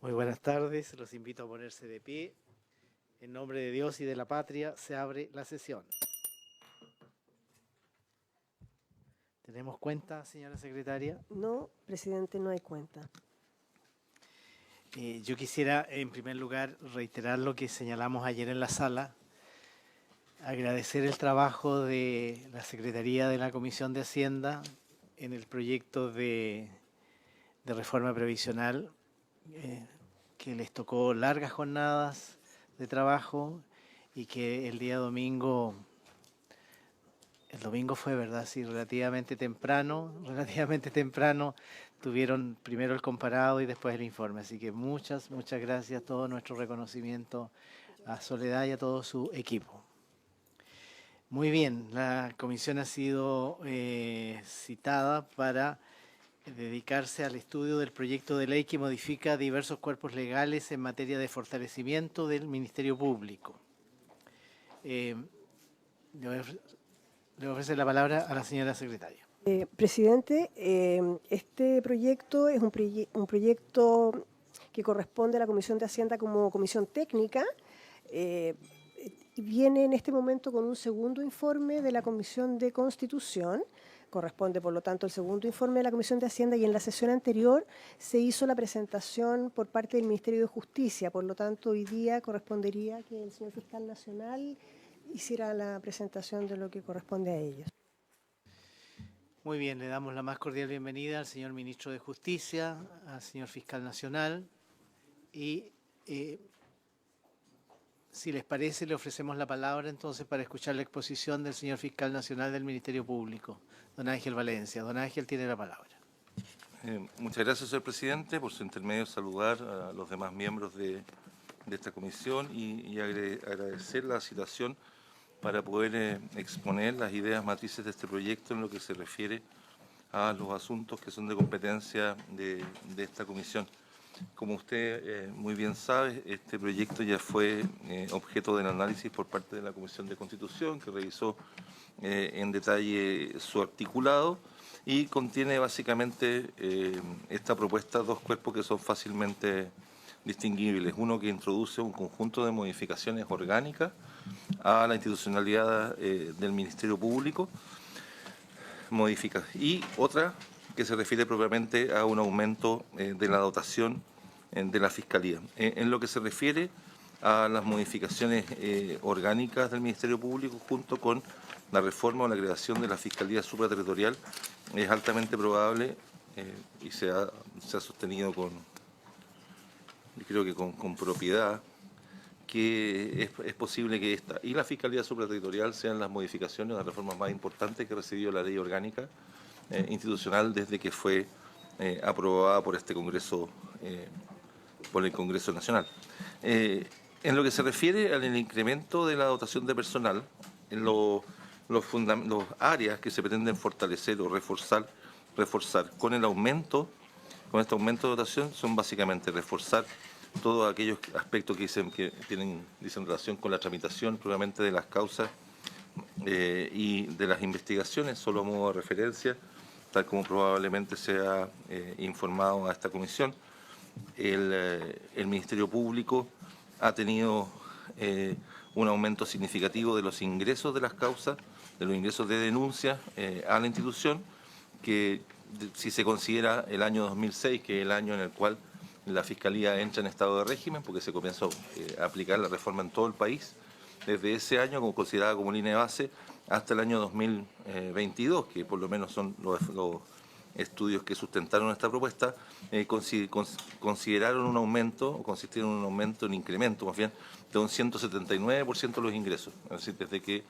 Muy buenas tardes, los invito a ponerse de pie. En nombre de Dios y de la patria se abre la sesión. ¿Tenemos cuenta, señora secretaria? No, presidente, no hay cuenta. Yo quisiera, en primer lugar, reiterar lo que señalamos ayer en la sala, agradecer el trabajo de la Secretaría de la Comisión de Hacienda en el proyecto de reforma previsional, que les tocó largas jornadas de trabajo y que el domingo fue, ¿verdad? Sí, relativamente temprano, tuvieron primero el comparado y después el informe. Así que muchas gracias, todo nuestro reconocimiento a Soledad y a todo su equipo. Muy bien, la comisión ha sido citada para dedicarse al estudio del proyecto de ley que modifica diversos cuerpos legales en materia de fortalecimiento del Ministerio Público. Le voy a ofrecer la palabra a la señora secretaria. Presidente, este proyecto es un proyecto que corresponde a la Comisión de Hacienda como comisión técnica. Viene en este momento con un segundo informe de la Comisión de Constitución. Corresponde, por lo tanto, el segundo informe de la Comisión de Hacienda, y en la sesión anterior se hizo la presentación por parte del Ministerio de Justicia. Por lo tanto, hoy día correspondería que el señor Fiscal Nacional hiciera la presentación de lo que corresponde a ellos. Muy bien, le damos la más cordial bienvenida al señor Ministro de Justicia, al señor Fiscal Nacional, y si les parece, le ofrecemos la palabra entonces para escuchar la exposición del señor Fiscal Nacional del Ministerio Público, don Ángel Valencia. Don Ángel tiene la palabra. Muchas gracias, señor presidente. Por su intermedio, saludar a los demás miembros de esta comisión y agradecer la citación para poder exponer las ideas matrices de este proyecto en lo que se refiere a los asuntos que son de competencia de esta comisión. Como usted muy bien sabe, este proyecto ya fue objeto del análisis por parte de la Comisión de Constitución, que revisó en detalle su articulado y contiene básicamente esta propuesta dos cuerpos que son fácilmente distinguibles. Uno que introduce un conjunto de modificaciones orgánicas a la institucionalidad del Ministerio Público, y otra que se refiere propiamente a un aumento de la dotación de la Fiscalía. En lo que se refiere a las modificaciones orgánicas del Ministerio Público, junto con la reforma o la creación de la Fiscalía Supraterritorial, es altamente probable y se ha sostenido creo que con propiedad, que es posible que esta y la Fiscalía Supraterritorial sean las modificaciones, las reformas más importantes que recibió la ley orgánica institucional desde que fue aprobada por este Congreso, por el Congreso Nacional. En lo que se refiere al incremento de la dotación de personal, en los áreas que se pretenden fortalecer o reforzar con este aumento de dotación son básicamente reforzar todos aquellos aspectos que dicen relación con la tramitación propiamente de las causas y de las investigaciones, solo a modo de referencia, tal como probablemente se ha informado a esta comisión. El Ministerio Público ha tenido un aumento significativo de los ingresos de las causas, de los ingresos de denuncia a la institución, que si se considera el año 2006, que es el año en el cual la Fiscalía entra en estado de régimen, porque se comenzó a aplicar la reforma en todo el país, desde ese año, como considerada como línea de base, hasta el año 2022, que por lo menos son los estudios que sustentaron esta propuesta, consideraron un aumento, o consistieron en un aumento, un incremento más bien, de un 179% de los ingresos. Es decir, desde que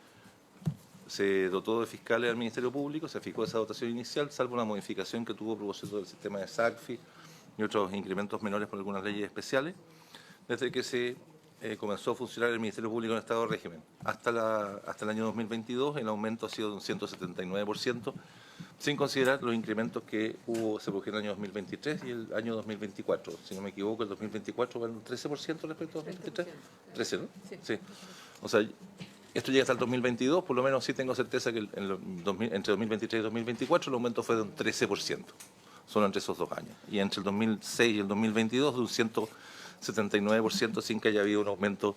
se dotó de fiscales al Ministerio Público, se fijó esa dotación inicial, salvo una modificación que tuvo a propósito del sistema de SACFI y otros incrementos menores por algunas leyes especiales, desde que se comenzó a funcionar el Ministerio Público en estado de régimen. Hasta el año 2022 el aumento ha sido de un 179%, sin considerar los incrementos que se produjeron en el año 2023 y el año 2024. Si no me equivoco, el 2024 va en un 13% respecto al 2023. 13, ¿no? Sí. O sea, esto llega hasta el 2022, por lo menos sí tengo certeza que entre 2023 y 2024 el aumento fue de un 13%. solo entre esos 2 años. Y entre el 2006 y el 2022 de un 179% sin que haya habido un aumento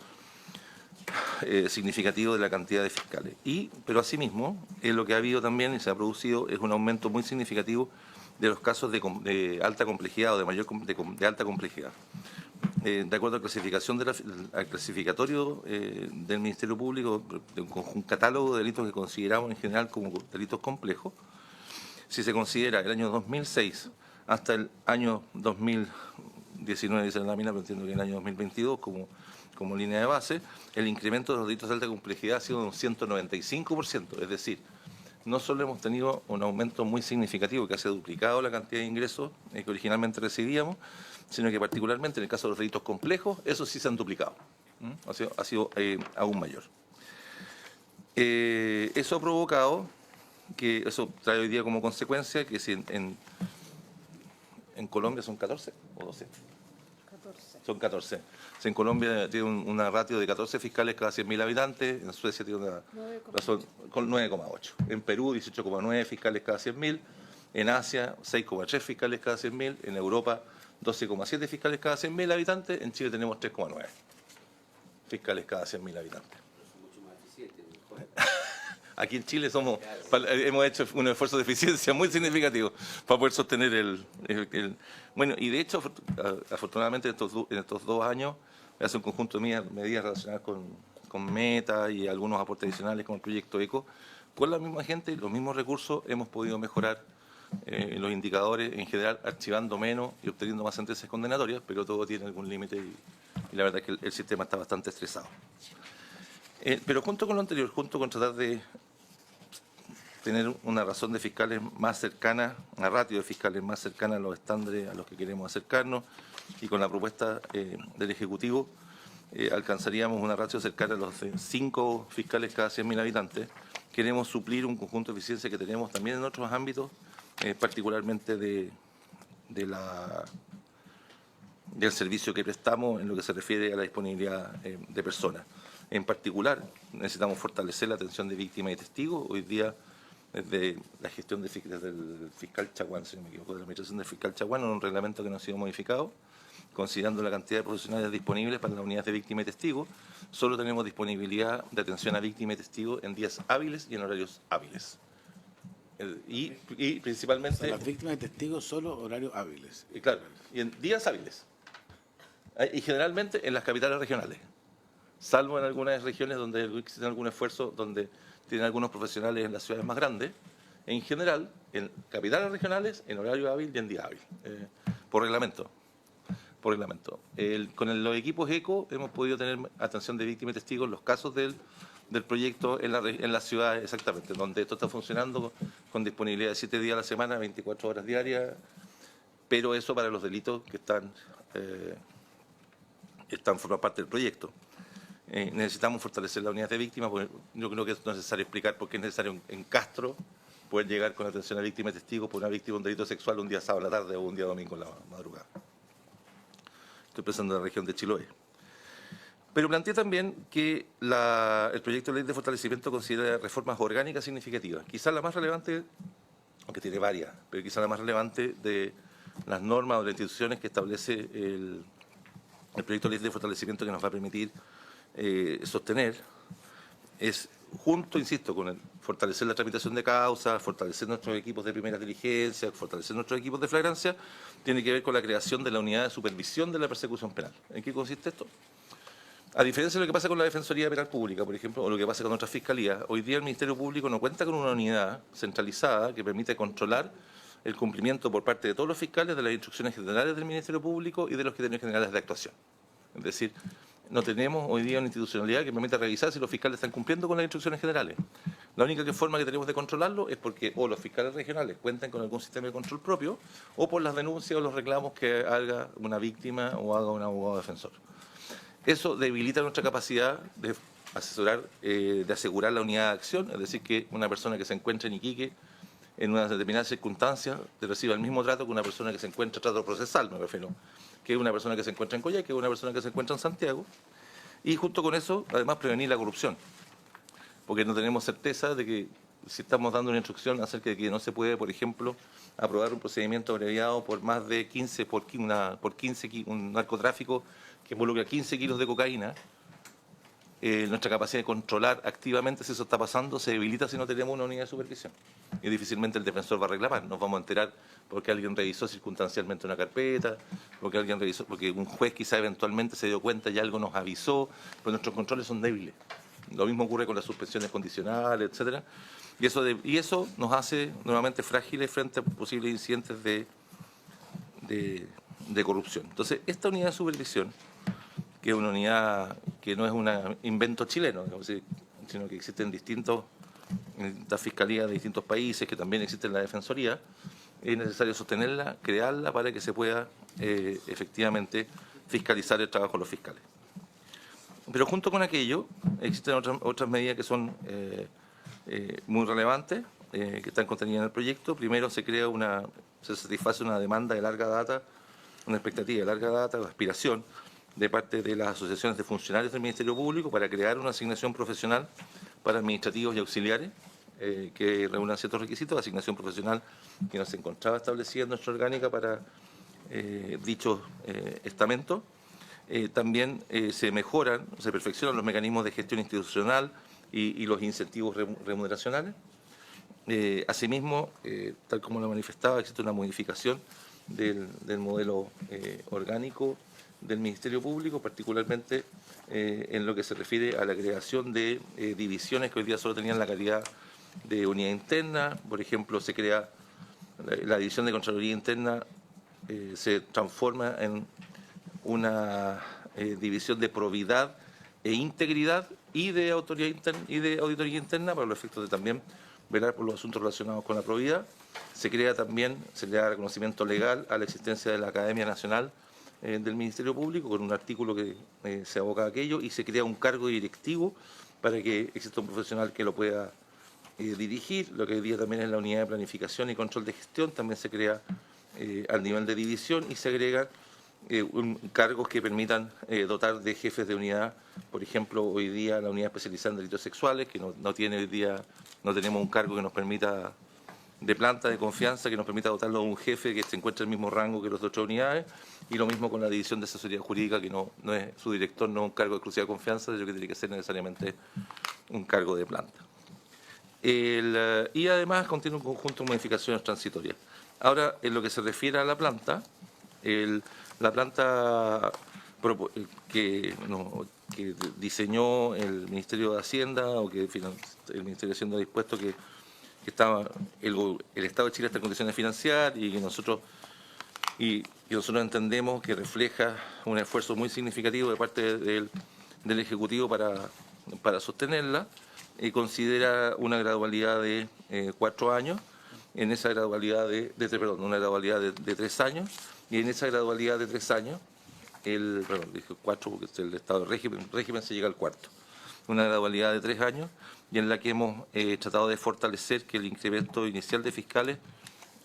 significativo de la cantidad de fiscales. Pero asimismo, lo que ha habido también y se ha producido es un aumento muy significativo de los casos de alta complejidad o de alta complejidad. De acuerdo a la clasificación al clasificatorio del Ministerio Público, de un catálogo de delitos que consideramos en general como delitos complejos, si se considera el año 2006 hasta el año 2019, dice la lámina, pero entiendo que el año 2022 como línea de base, el incremento de los delitos de alta complejidad ha sido de un 195%, es decir, no solo hemos tenido un aumento muy significativo que ha duplicado la cantidad de ingresos que originalmente recibíamos, sino que particularmente en el caso de los delitos complejos, esos sí se han duplicado. Ha sido aún mayor. Eso ha provocado que, eso trae hoy día como consecuencia que si en Colombia son 14 o 12. 14. Son 14. Si en Colombia tiene una ratio de 14 fiscales cada 100.000 habitantes, en Suecia tiene una razón con 9,8. En Perú 18,9 fiscales cada 100.000, en Asia 6,3 fiscales cada 100.000, en Europa 12,7 fiscales cada 100.000 habitantes, en Chile tenemos 3,9 fiscales cada 100.000 habitantes. Mucho más eficiente, mejor. Aquí en Chile hemos hecho un esfuerzo de eficiencia muy significativo para poder sostener Bueno, y de hecho, afortunadamente en estos 2 años, hace un conjunto de medidas relacionadas con Meta y algunos aportes adicionales como el proyecto ECO, con la misma gente, los mismos recursos, hemos podido mejorar los indicadores en general, archivando menos y obteniendo más sentencias condenatorias, pero todo tiene algún límite y la verdad es que el sistema está bastante estresado. Pero junto con lo anterior, junto con tratar de tener una razón de fiscales más cercana, una ratio de fiscales más cercana a los estándares a los que queremos acercarnos, y con la propuesta del Ejecutivo alcanzaríamos una ratio cercana a los 5 fiscales cada 100.000 habitantes. Queremos suplir un conjunto de eficiencia que tenemos también en otros ámbitos, particularmente del servicio que prestamos en lo que se refiere a la disponibilidad de personas. En particular, necesitamos fortalecer la atención de víctimas y testigos. Hoy día, desde la gestión desde el fiscal Chaguán, si no me equivoco, de la administración del fiscal Chaguán, en un reglamento que no ha sido modificado, considerando la cantidad de profesionales disponibles para las unidades de víctima y testigo, solo tenemos disponibilidad de atención a víctima y testigo en días hábiles y en horarios hábiles. Y principalmente... O sea, las víctimas y testigos solo horarios hábiles. Y claro, y en días hábiles. Y generalmente en las capitales regionales, salvo en algunas regiones donde existe algún esfuerzo, donde tienen algunos profesionales en las ciudades más grandes. En general, en capitales regionales, en horario hábil y en día hábil, por reglamento. Con los equipos ECO hemos podido tener atención de víctimas y testigos en los casos del proyecto en las ciudades exactamente, donde esto está funcionando con disponibilidad de 7 días a la semana, 24 horas diarias, pero eso para los delitos que forman parte del proyecto. Necesitamos fortalecer la unidad de víctimas, porque yo creo que es necesario explicar por qué es necesario en Castro poder llegar con atención a víctimas y testigos por una víctima de un delito sexual un día sábado a la tarde o un día domingo en la madrugada. Estoy pensando en la región de Chiloé. Pero planteé también que el proyecto de ley de fortalecimiento considera reformas orgánicas significativas. Quizás la más relevante, aunque tiene varias, pero quizás la más relevante de las normas o de las instituciones que establece el proyecto de ley de fortalecimiento que nos va a permitir sostener es, junto, insisto, con fortalecer la tramitación de causas, fortalecer nuestros equipos de primera diligencia, fortalecer nuestros equipos de flagrancia, tiene que ver con la creación de la unidad de supervisión de la persecución penal. ¿En qué consiste esto? A diferencia de lo que pasa con la Defensoría Penal Pública, por ejemplo, o lo que pasa con otras fiscalías, hoy día el Ministerio Público no cuenta con una unidad centralizada que permite controlar el cumplimiento por parte de todos los fiscales de las instrucciones generales del Ministerio Público y de los criterios generales de actuación. Es decir, no tenemos hoy día una institucionalidad que permita revisar si los fiscales están cumpliendo con las instrucciones generales. La única forma que tenemos de controlarlo es porque o los fiscales regionales cuentan con algún sistema de control propio o por las denuncias o los reclamos que haga una víctima o haga un abogado defensor. Eso debilita nuestra capacidad de asesorar, de asegurar la unidad de acción, es decir, que una persona que se encuentra en Iquique en unas determinadas circunstancias reciba el mismo trato que una persona que se encuentra, trato procesal, me refiero, que una persona que se encuentra en Coyhaique, que una persona que se encuentra en Santiago, y junto con eso, además, prevenir la corrupción, porque no tenemos certeza de que si estamos dando una instrucción acerca de que no se puede, por ejemplo, aprobar un procedimiento abreviado por más de 15, un narcotráfico que involucra 15 kilos de cocaína, nuestra capacidad de controlar activamente si eso está pasando se debilita si no tenemos una unidad de supervisión. Y difícilmente el defensor va a reclamar. Nos vamos a enterar porque alguien revisó circunstancialmente una carpeta, porque un juez quizá eventualmente se dio cuenta y algo nos avisó, pero nuestros controles son débiles. Lo mismo ocurre con las suspensiones condicionales, etcétera. Y eso nos hace nuevamente frágiles frente a posibles incidentes de corrupción. Entonces, esta unidad de supervisión, que es una unidad que no es un invento chileno, sino que existen distintas fiscalías de distintos países, que también existe en la Defensoría, es necesario sostenerla, crearla para que se pueda efectivamente fiscalizar el trabajo de los fiscales. Pero junto con aquello, existen otras medidas que son muy relevantes, que están contenidas en el proyecto. Primero, se satisface una demanda de larga data, una expectativa de larga data, o aspiración, de parte de las asociaciones de funcionarios del Ministerio Público para crear una asignación profesional para administrativos y auxiliares que reúnan ciertos requisitos, asignación profesional que no se encontraba establecida en nuestra orgánica para dichos estamentos. También se mejoran, se perfeccionan los mecanismos de gestión institucional y los incentivos remuneracionales. Asimismo, tal como lo manifestaba, existe una modificación del modelo orgánico del Ministerio Público, particularmente en lo que se refiere a la creación de divisiones que hoy día solo tenían la calidad de unidad interna. Por ejemplo, se crea la división de Contraloría Interna, se transforma en una división de probidad e integridad y de auditoría interna para los efectos de también velar por los asuntos relacionados con la probidad. Se le da reconocimiento legal a la existencia de la Academia Nacional del Ministerio Público, con un artículo que se aboca a aquello, y se crea un cargo directivo para que exista un profesional que lo pueda dirigir. Lo que hoy día también es la unidad de planificación y control de gestión, también se crea al nivel de división, y se agregan cargos que permitan dotar de jefes de unidad. Por ejemplo, hoy día la unidad especializada en delitos sexuales, que no tenemos un cargo que nos permita, de planta de confianza, que nos permita dotarlo de un jefe que se encuentre en el mismo rango que las otras unidades, y lo mismo con la división de asesoría jurídica, que no es su director, no es un cargo de exclusiva confianza, sino que tiene que ser necesariamente un cargo de planta. Y además contiene un conjunto de modificaciones transitorias. Ahora, en lo que se refiere a la planta, la planta que diseñó el Ministerio de Hacienda, o que el Ministerio de Hacienda ha dispuesto que el Estado de Chile está en condiciones de financiar, y que nosotros entendemos que refleja un esfuerzo muy significativo de parte del Ejecutivo para sostenerla, y considera una gradualidad de 4 años, en esa gradualidad una gradualidad de 3 años, y en esa gradualidad de 3 años, dije 4 porque es el estado de régimen se llega al cuarto, una gradualidad de 3 años, y en la que hemos tratado de fortalecer que el incremento inicial de fiscales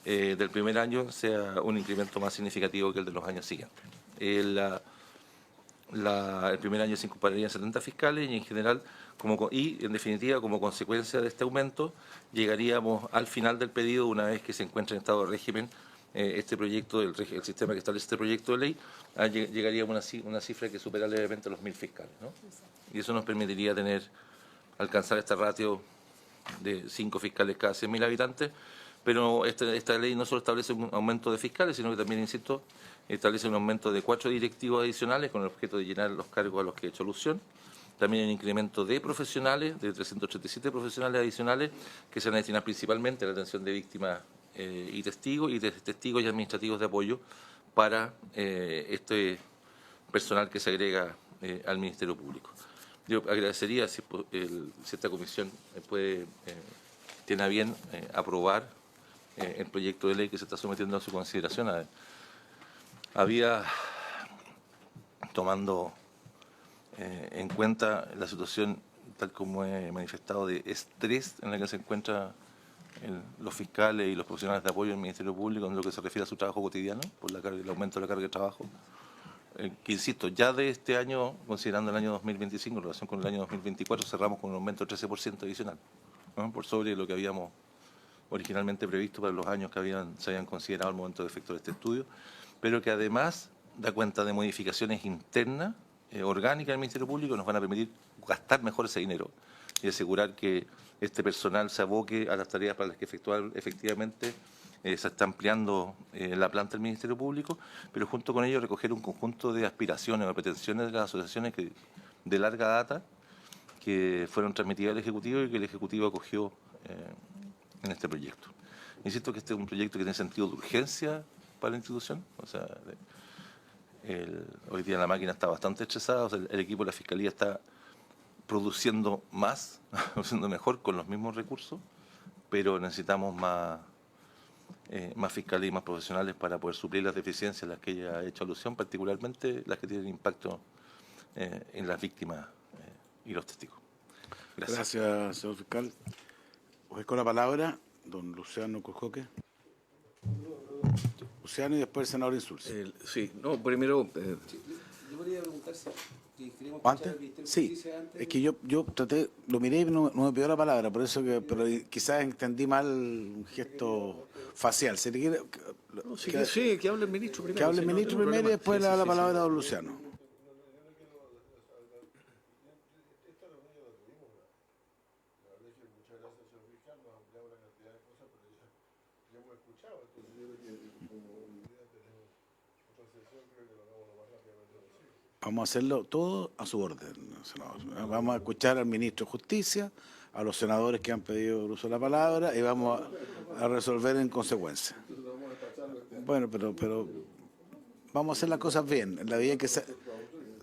del primer año sea un incremento más significativo que el de los años siguientes. El primer año se incorporarían 70 fiscales, y en general, en definitiva, como consecuencia de este aumento, llegaríamos al final del periodo, una vez que se encuentra en estado de régimen este proyecto, el sistema que establece este proyecto de ley, llegaríamos a una cifra que supera levemente los 1.000 fiscales, ¿no? Y eso nos permitiría alcanzar esta ratio de 5 fiscales cada 100.000 habitantes, pero esta ley no solo establece un aumento de fiscales, sino que también, insisto, establece un aumento de 4 directivos adicionales con el objeto de llenar los cargos a los que he hecho alusión. También un incremento de profesionales, de 337 profesionales adicionales, que se van a destinar principalmente a la atención de víctimas y testigos y administrativos de apoyo para este personal que se agrega al Ministerio Público. Yo agradecería si esta comisión tiene a bien aprobar el proyecto de ley que se está sometiendo a su consideración. Tomando en cuenta la situación, tal como he manifestado, de estrés en la que se encuentran los fiscales y los profesionales de apoyo del Ministerio Público en lo que se refiere a su trabajo cotidiano, por el aumento de la carga de trabajo, que, insisto, ya de este año, considerando el año 2025, en relación con el año 2024, cerramos con un aumento del 13% adicional. ¿no? Por sobre lo que habíamos originalmente previsto para los años que se habían considerado al momento de efectuar este estudio, pero que además da cuenta de modificaciones internas, orgánicas del Ministerio Público, nos van a permitir gastar mejor ese dinero y asegurar que este personal se aboque a las tareas para las que efectivamente se está ampliando la planta del Ministerio Público, pero junto con ello recoger un conjunto de aspiraciones o pretensiones de las asociaciones de larga data que fueron transmitidas al Ejecutivo y que el Ejecutivo acogió en este proyecto. Insisto que este es un proyecto que tiene sentido de urgencia para la institución, o sea, hoy día la máquina está bastante estresada, o sea, el equipo de la Fiscalía está produciendo más, produciendo mejor con los mismos recursos, pero necesitamos más fiscales y más profesionales para poder suplir las deficiencias a las que ella ha hecho alusión, particularmente las que tienen impacto en las víctimas y los testigos. Gracias. Gracias, señor fiscal. Con la palabra, don Luciano Coscoque. Luciano y después el senador Insulza. Sí, no, primero... Yo podría preguntar si queremos ¿Antes? escuchar al Ministerio de Sí, Justicia antes. es que yo traté, lo miré y no me pidió la palabra, por eso pero quizás entendí mal un gesto facial. Si le quiere, No, sí, que hable el ministro primero. que hable el sí, no ministro tengo primero y problema. después Sí, le da sí, la sí, palabra sí. a don Luciano. Vamos a hacerlo todo a su orden, senador. Vamos a escuchar al ministro de Justicia, a los senadores que han pedido el uso de la palabra y vamos a resolver en consecuencia. Bueno, pero vamos a hacer las cosas bien, en la medida en que se...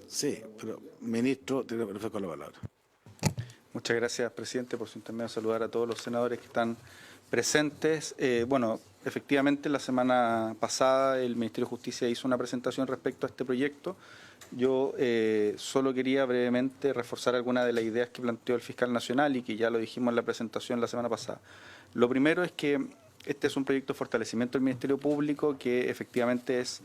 Sí, pero ministro, tiene que con la palabra. Muchas gracias, presidente, por su intermedio saludar a todos los senadores que están presentes. Bueno, efectivamente, la semana pasada el Ministerio de Justicia hizo una presentación respecto a este proyecto. Yo solo quería brevemente reforzar algunas de las ideas que planteó el fiscal nacional y que ya lo dijimos en la presentación la semana pasada. Lo primero es que este es un proyecto de fortalecimiento del Ministerio Público que efectivamente es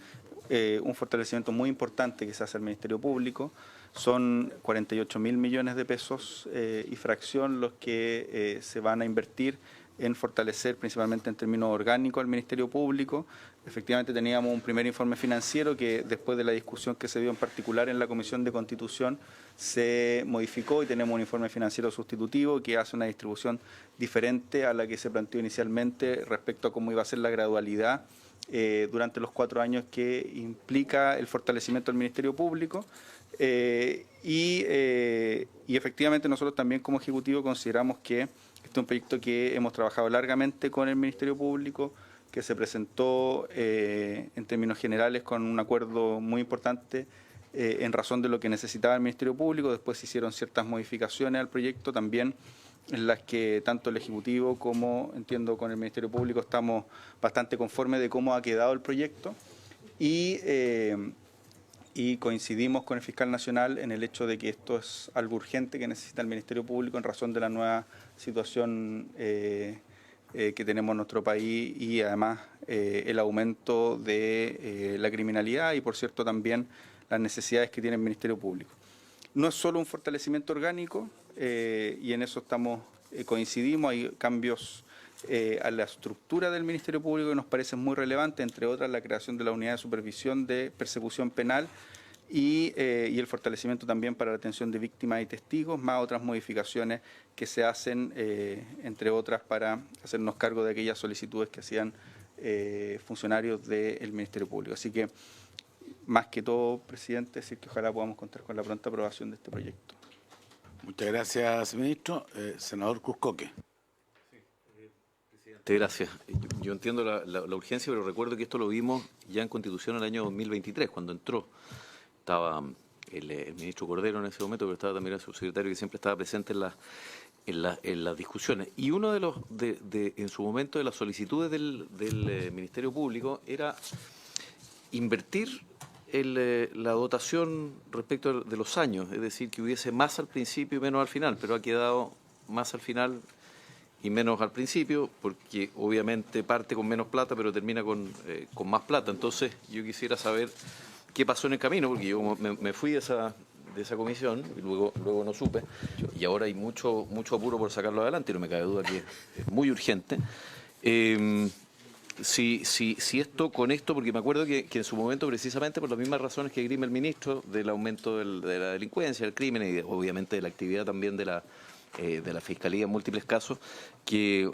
un fortalecimiento muy importante que se hace al Ministerio Público. Son 48.000 millones de pesos y fracción los que se van a invertir en fortalecer principalmente en términos orgánicos al Ministerio Público. Efectivamente teníamos un primer informe financiero que después de la discusión que se dio en particular en la Comisión de Constitución se modificó y tenemos un informe financiero sustitutivo que hace una distribución diferente a la que se planteó inicialmente respecto a cómo iba a ser la gradualidad durante los 4 años que implica el fortalecimiento del Ministerio Público. Y efectivamente nosotros también como Ejecutivo consideramos que este es un proyecto que hemos trabajado largamente con el Ministerio Público, que se presentó en términos generales con un acuerdo muy importante en razón de lo que necesitaba el Ministerio Público. Después se hicieron ciertas modificaciones al proyecto también, en las que tanto el Ejecutivo como, entiendo, con el Ministerio Público estamos bastante conformes de cómo ha quedado el proyecto. Y coincidimos con el fiscal nacional en el hecho de que esto es algo urgente que necesita el Ministerio Público en razón de la nueva situación que tenemos en nuestro país y además el aumento de la criminalidad y, por cierto, también las necesidades que tiene el Ministerio Público. No es solo un fortalecimiento orgánico y en eso coincidimos, hay cambios a la estructura del Ministerio Público que nos parecen muy relevantes, entre otras la creación de la unidad de supervisión de persecución penal y el fortalecimiento también para la atención de víctimas y testigos, más otras modificaciones que se hacen, entre otras, para hacernos cargo de aquellas solicitudes que hacían funcionarios del Ministerio Público. Así que, más que todo, presidente, decir que ojalá podamos contar con la pronta aprobación de este proyecto. Muchas gracias, ministro. Senador Cuscoque. Gracias. Yo entiendo la urgencia, pero recuerdo que esto lo vimos ya en Constitución en el año 2023, cuando entró. Estaba el ministro Cordero en ese momento, pero estaba también el subsecretario que siempre estaba presente en las discusiones. Y uno en su momento de las solicitudes del Ministerio Público era invertir la dotación respecto de los años, es decir, que hubiese más al principio y menos al final, pero ha quedado más al final y menos al principio, porque obviamente parte con menos plata, pero termina con más plata. Entonces, yo quisiera saber qué pasó en el camino, porque yo me fui de de esa comisión, y luego no supe, y ahora hay mucho apuro por sacarlo adelante, y no me cabe duda que es muy urgente. Si esto, con esto, porque me acuerdo que en su momento, precisamente por las mismas razones que esgrime el ministro, del aumento de la delincuencia, del crimen y obviamente de la actividad también de la Fiscalía en múltiples casos, que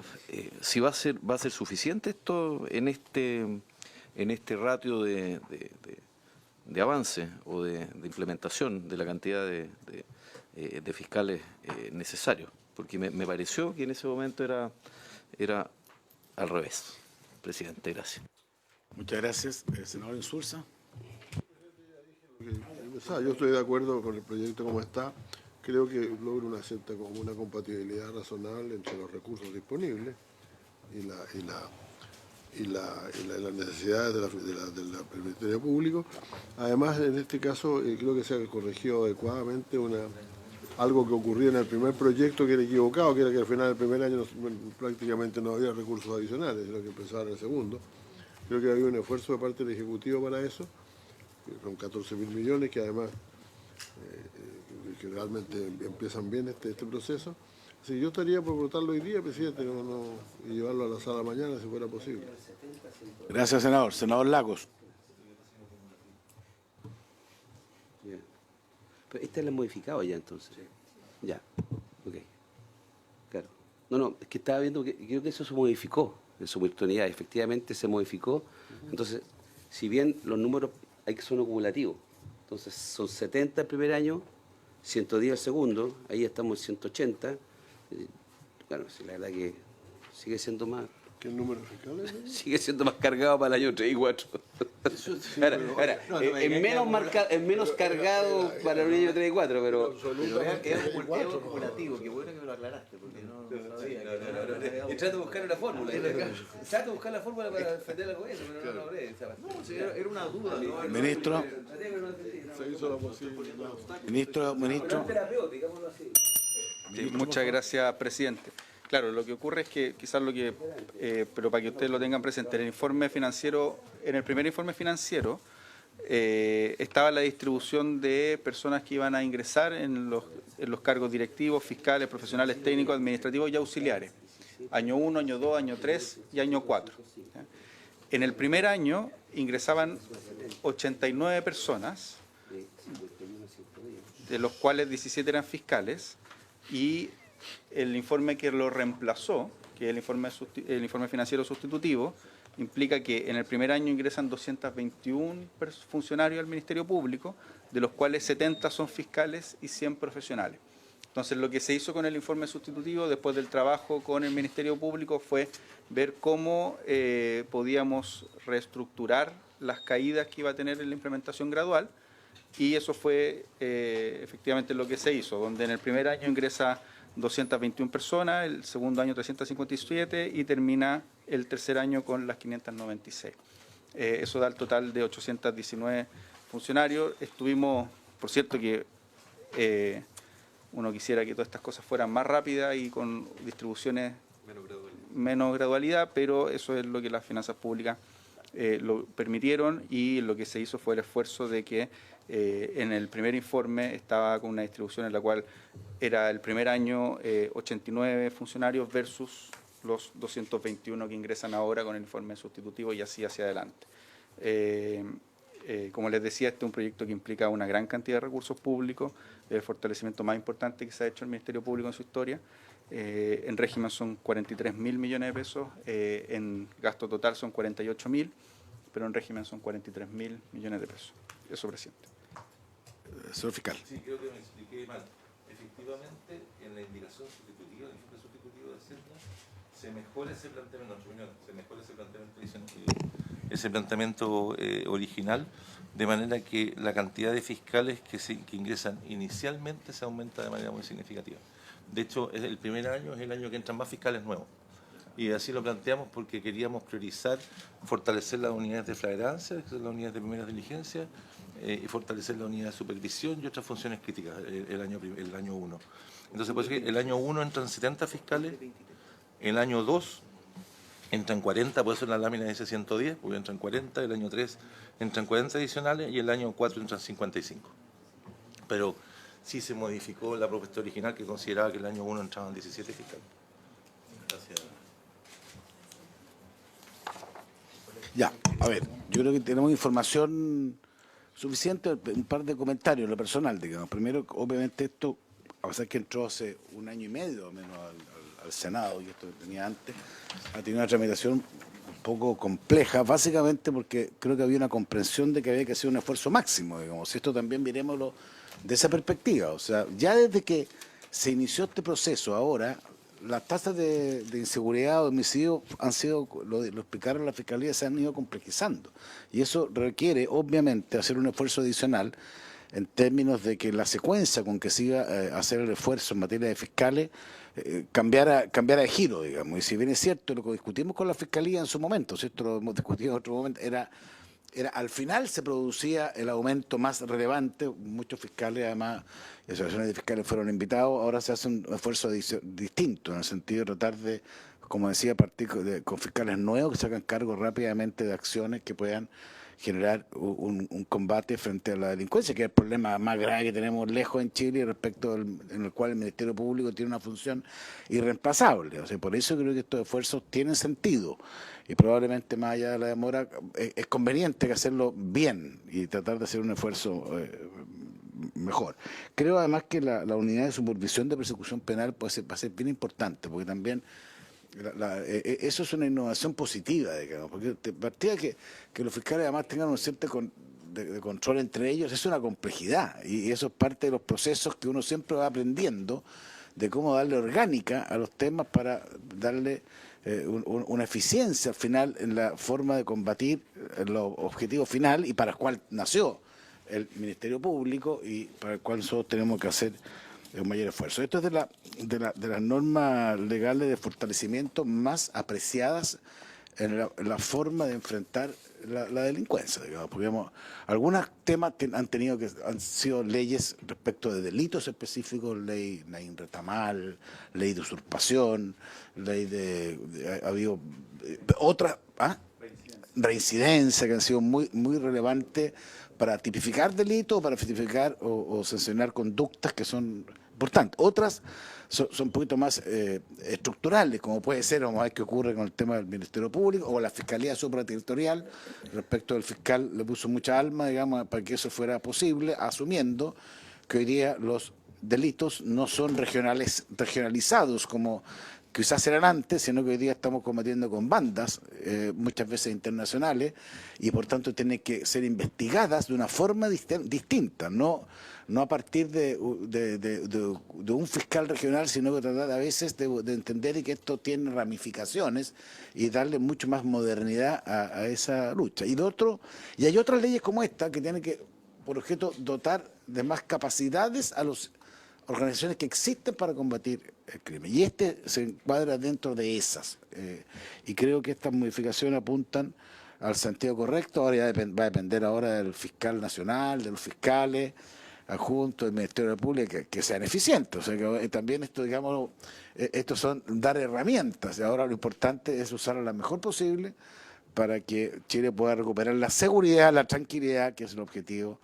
si va a ser suficiente esto en este ratio de avance o de implementación de la cantidad de fiscales necesarios, porque me pareció que en ese momento era al revés. Presidente, gracias. Muchas gracias. Senador Insulza. Yo estoy de acuerdo con el proyecto como está. Creo que logra una compatibilidad razonable entre los recursos disponibles y las necesidades del Ministerio Público. Además, en este caso, creo que se ha corregido adecuadamente algo que ocurría en el primer proyecto que era equivocado, que era que al final del primer año prácticamente no había recursos adicionales, sino que empezaba en el segundo. Creo que había un esfuerzo de parte del Ejecutivo para eso, con 14.000 millones, que además que realmente empiezan bien este proceso. Así que yo estaría por votarlo hoy día, presidente, y llevarlo a la sala mañana si fuera posible. Gracias, senador. Senador Lagos. Bien. Pero este lo han modificado ya entonces. Ya, ok. Claro. No, es que estaba viendo que creo que eso se modificó en su oportunidad. Efectivamente se modificó. Entonces, si bien los números son acumulativos, entonces son 70 el primer año, 110 el segundo, ahí estamos en 180. Claro, sí, la verdad que sigue siendo más. ¿Qué número fiscal es? Sigue siendo más cargado para el año 3 y 4. Es menos cargado para el año 3 y 4, pero Es acumulativo, qué bueno que me lo aclaraste, porque no sabía. Y trato de buscar una fórmula. Trato de buscar la fórmula para defender la gobierno, pero no lo logré. No, era una duda. Ministro. Se hizo lo posible. Ministro. Sí, muchas gracias, presidente. Claro, lo que ocurre es que quizás pero para que ustedes lo tengan presente, en el primer informe financiero estaba la distribución de personas que iban a ingresar en los cargos directivos, fiscales, profesionales, técnicos, administrativos y auxiliares. Año 1, año 2, año 3 y año 4. En el primer año ingresaban 89 personas, de los cuales 17 eran fiscales, y el informe que lo reemplazó, que es el informe financiero sustitutivo, implica que en el primer año ingresan 221 funcionarios al Ministerio Público, de los cuales 70 son fiscales y 100 profesionales. Entonces, lo que se hizo con el informe sustitutivo, después del trabajo con el Ministerio Público, fue ver cómo podíamos reestructurar las caídas que iba a tener en la implementación gradual, y eso fue efectivamente lo que se hizo, donde en el primer año ingresa 221 personas, el segundo año 357 y termina el tercer año con las 596. Eso da el total de 819 funcionarios. Estuvimos, por cierto que uno quisiera que todas estas cosas fueran más rápidas y con distribuciones menos gradualidad, pero eso es lo que las finanzas públicas lo permitieron, y lo que se hizo fue el esfuerzo de que en el primer informe estaba con una distribución en la cual era el primer año 89 funcionarios versus los 221 que ingresan ahora con el informe sustitutivo, y así hacia adelante. Como les decía, este es un proyecto que implica una gran cantidad de recursos públicos, el fortalecimiento más importante que se ha hecho en el Ministerio Público en su historia. En régimen son 43.000 millones de pesos, en gasto total son 48.000, pero en régimen son 43.000 millones de pesos. Eso, presidente. Señor fiscal. Sí, creo que me expliqué mal. Efectivamente, en la indicación sustitutiva, en el informe sustitutivo de Hacienda, se mejora ese planteamiento, ese planteamiento original, de manera que la cantidad de fiscales que ingresan inicialmente se aumenta de manera muy significativa. De hecho, el primer año es el año que entran más fiscales nuevos. Y así lo planteamos porque queríamos priorizar, fortalecer las unidades de flagrancia, que son las unidades de primera diligencia, y fortalecer la unidad de supervisión y otras funciones críticas el año 1. Entonces, pues, el año 1 entran 70 fiscales, el año 2 entran 40, por eso en la lámina dice 110, porque entran 40, el año 3 entran 40 adicionales y el año 4 entran 55. Pero sí se modificó la propuesta original que consideraba que el año 1 entraban 17 fiscales. Gracias. Ya, a ver, yo creo que tenemos información suficiente, un par de comentarios, lo personal, digamos. Primero, obviamente esto, a pesar que entró hace un año y medio o menos al Senado, y esto que tenía antes, ha tenido una tramitación un poco compleja, básicamente porque creo que había una comprensión de que había que hacer un esfuerzo máximo, digamos. Esto también miremoslo de esa perspectiva. O sea, ya desde que se inició este proceso ahora, las tasas de inseguridad o homicidio han sido, lo explicaron la Fiscalía, se han ido complejizando. Y eso requiere, obviamente, hacer un esfuerzo adicional en términos de que la secuencia con que se iba a hacer el esfuerzo en materia de fiscales cambiara de giro, digamos. Y si bien es cierto, lo que discutimos con la Fiscalía en su momento, si esto lo hemos discutido en otro momento, era al final se producía el aumento más relevante, muchos fiscales además, y asociaciones de fiscales fueron invitados, ahora se hace un esfuerzo distinto, en el sentido de tratar de, como decía, partir con fiscales nuevos que se hagan cargo rápidamente de acciones que puedan generar un combate frente a la delincuencia, que es el problema más grave que tenemos lejos en Chile, respecto en el cual el Ministerio Público tiene una función irreemplazable. O sea, por eso creo que estos esfuerzos tienen sentido y probablemente más allá de la demora es conveniente que hacerlo bien y tratar de hacer un esfuerzo mejor. Creo además que la unidad de supervisión de persecución penal va a ser bien importante, porque también eso es una innovación positiva, digamos, porque partía que los fiscales además tengan un cierto de control entre ellos, es una complejidad y eso es parte de los procesos que uno siempre va aprendiendo de cómo darle orgánica a los temas para darle una eficiencia al final en la forma de combatir el objetivo final y para el cual nació el Ministerio Público y para el cual nosotros tenemos que hacer un mayor esfuerzo. Esto es de las normas legales de fortalecimiento más apreciadas en la forma de enfrentar la delincuencia, digamos, porque algunos temas han sido leyes respecto de delitos específicos, ley Naín Retamal, ley de usurpación, ha habido otras, reincidencia, que han sido muy relevantes para tipificar delitos, para tipificar o sancionar conductas que son importantes. Otras son un poquito más estructurales, como puede ser, vamos a ver qué ocurre con el tema del Ministerio Público o la Fiscalía Supraterritorial. Respecto al fiscal, le puso mucha alma, digamos, para que eso fuera posible, asumiendo que hoy día los delitos no son regionalizados como quizás eran antes, sino que hoy día estamos combatiendo con bandas, muchas veces internacionales, y por tanto tienen que ser investigadas de una forma distinta, no a partir de un fiscal regional, sino que tratar a veces de entender que esto tiene ramificaciones y darle mucho más modernidad a esa lucha. Y hay otras leyes como esta que tienen que, por objeto, dotar de más capacidades a las organizaciones que existen para combatir el crimen. Y se encuadra dentro de esas. Y creo que estas modificaciones apuntan al sentido correcto. Ahora ya va a depender ahora del fiscal nacional, de los fiscales adjuntos del Ministerio de la Pública que sean eficientes. O sea que también esto, digamos, estos son dar herramientas. Y ahora lo importante es usarlas la mejor posible para que Chile pueda recuperar la seguridad, la tranquilidad, que es el objetivo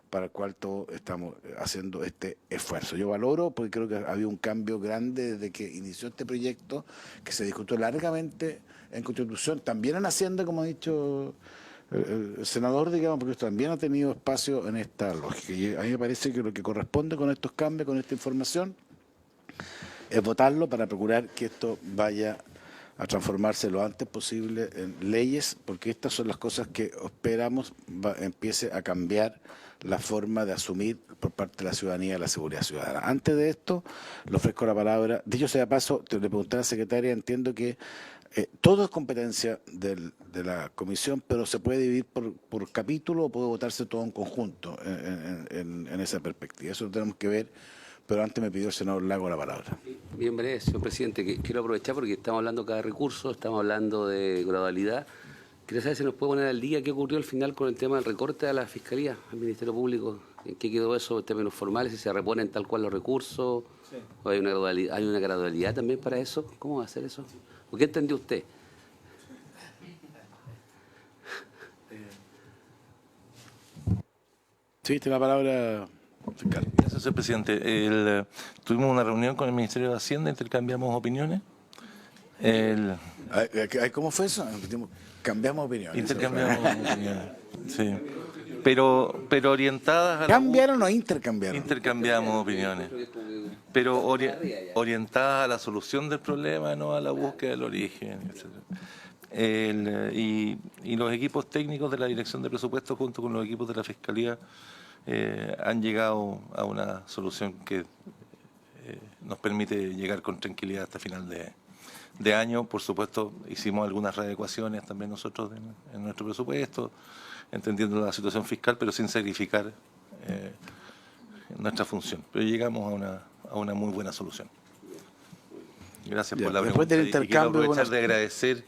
para el cual todos estamos haciendo este esfuerzo. Yo valoro porque creo que ha habido un cambio grande desde que inició este proyecto, que se discutió largamente en Constitución, también en Hacienda, como ha dicho el senador, digamos, porque esto también ha tenido espacio en esta lógica. Y a mí me parece que lo que corresponde con estos cambios, con esta información, es votarlo para procurar que esto vaya a transformarse lo antes posible en leyes, porque estas son las cosas que esperamos empiece a cambiar la forma de asumir por parte de la ciudadanía la seguridad ciudadana. Antes de esto, le ofrezco la palabra. Dicho sea de paso, le pregunté a la secretaria, entiendo que todo es competencia de la comisión, pero se puede dividir por capítulo o puede votarse todo en conjunto en esa perspectiva. Eso lo tenemos que ver, pero antes me pidió el senador Lago la palabra. Bien breve, señor presidente, que quiero aprovechar porque estamos hablando de cada recurso, estamos hablando de gradualidad. Quería saber si nos puede poner al día qué ocurrió al final con el tema del recorte a la Fiscalía, al Ministerio Público. ¿En qué quedó eso en términos formales? ¿Si se reponen tal cual los recursos? Sí. ¿O hay una gradualidad también para eso? ¿Cómo va a hacer eso? ¿O qué entendió usted? Sí, tiene la palabra fiscal. Gracias, Gracias, presidente. Tuvimos una reunión con el Ministerio de Hacienda, intercambiamos opiniones. ¿Cómo fue eso? Cambiamos opiniones. Intercambiamos opiniones, sí. Pero orientadas a ¿Cambiaron o intercambiaron? Intercambiamos opiniones, pero orientadas a la solución del problema, no a la búsqueda del origen, etc. Y los equipos técnicos de la Dirección de Presupuestos junto con los equipos de la Fiscalía han llegado a una solución que nos permite llegar con tranquilidad hasta final de año. Por supuesto, hicimos algunas readecuaciones también nosotros en nuestro presupuesto, entendiendo la situación fiscal, pero sin sacrificar nuestra función. Pero llegamos a una muy buena solución. Gracias por la después pregunta. del Y quiero intercambio, aprovechar de agradecer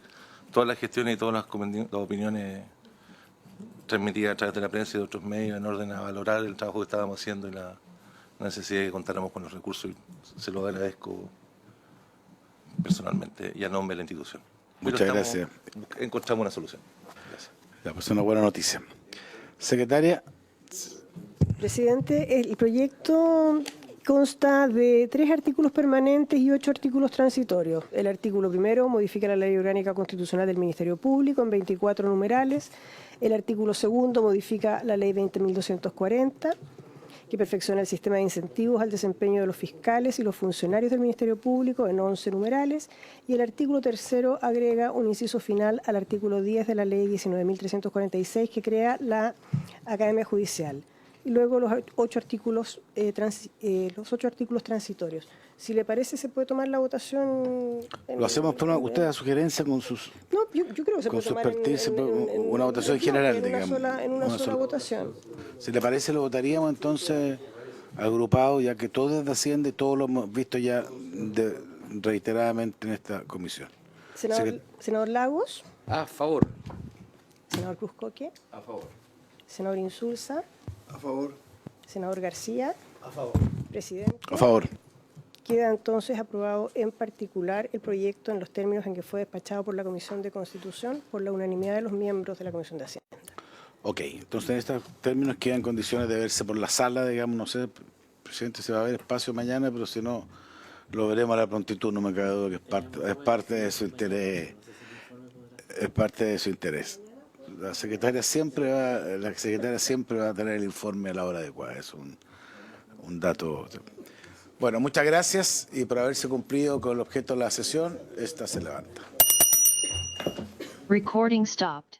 todas las gestiones y todas las opiniones transmitidas a través de la prensa y de otros medios en orden a valorar el trabajo que estábamos haciendo y la necesidad de que contáramos con los recursos. Y se lo agradezco personalmente y a nombre de la institución. Muchas gracias. Encontramos una solución. Gracias. Ya, pues una buena noticia. Secretaria. Presidente, el proyecto consta de 3 artículos permanentes y 8 artículos transitorios. El artículo primero modifica la Ley Orgánica Constitucional del Ministerio Público en 24 numerales. El artículo segundo modifica la Ley 20.240, que perfecciona el sistema de incentivos al desempeño de los fiscales y los funcionarios del Ministerio Público en 11 numerales. Y el artículo tercero agrega un inciso final al artículo 10 de la Ley 19.346, que crea la Academia Judicial. Y luego los 8 artículos transitorios. Si le parece, se puede tomar la votación. Lo hacemos por usted a sugerencia con sus. No, yo creo que se puede tomar una votación general, digamos. En una sola votación. Si le parece, lo votaríamos entonces agrupado, ya que todo es de Hacienda y todo lo hemos visto ya reiteradamente en esta comisión. Senador Lagos. A favor. Senador Cruzcoque. A favor. Senador Insulza. A favor. Senador García. A favor. Presidente. A favor. Queda entonces aprobado en particular el proyecto en los términos en que fue despachado por la Comisión de Constitución por la unanimidad de los miembros de la Comisión de Hacienda. Ok, entonces en estos términos queda en condiciones de verse por la sala, digamos, no sé, presidente, se va a ver espacio mañana, pero si no, lo veremos a la prontitud, no me cabe duda que es parte de su interés. Es parte de su interés. La secretaria siempre va a tener el informe a la hora adecuada, es un dato. Bueno, muchas gracias y por haberse cumplido con el objeto de la sesión, esta se levanta. Recording stopped.